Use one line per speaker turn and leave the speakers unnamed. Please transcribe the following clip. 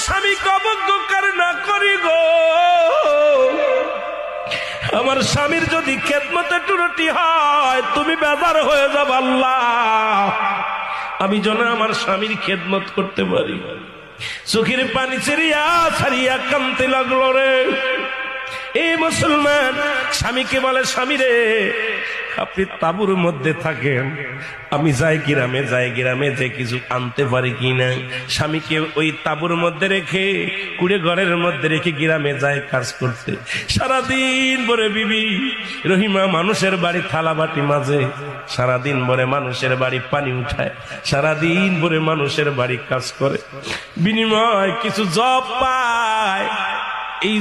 স্বামীকে অবজ্ঞার না করি গো, আমার স্বামীর যদি খেদমতে ত্রুটি হয় তুমি বেজার হয়ে যাবে আল্লাহ, আমি যেন আমার স্বামীর খেদমত করতে পারি। চোখের পানি ছেড়িয়া ছাড়িয়া কাঁদতে লাগলো রে। এই মুসলমান স্বামীকে বলে, স্বামী রে আপনি তাঁবুর মধ্যে থাকেন, আমি যাই গ্রামে যে কিছু আনতে পারি কিনা। স্বামীকে ওই তাঁবুর মধ্যে রেখে কুড়ে ঘরের মধ্যে রেখে গ্রামে যায় কাজ করতে। সারাদিন ভরে বিবি রহিমা মানুষের বাড়ি থালা বাটি মাঝে, সারাদিন ভরে মানুষের বাড়ি পানি উঠায়, সারাদিন ভরে মানুষের বাড়ি কাজ করে, বিনিময় কিছু জব পায়। এই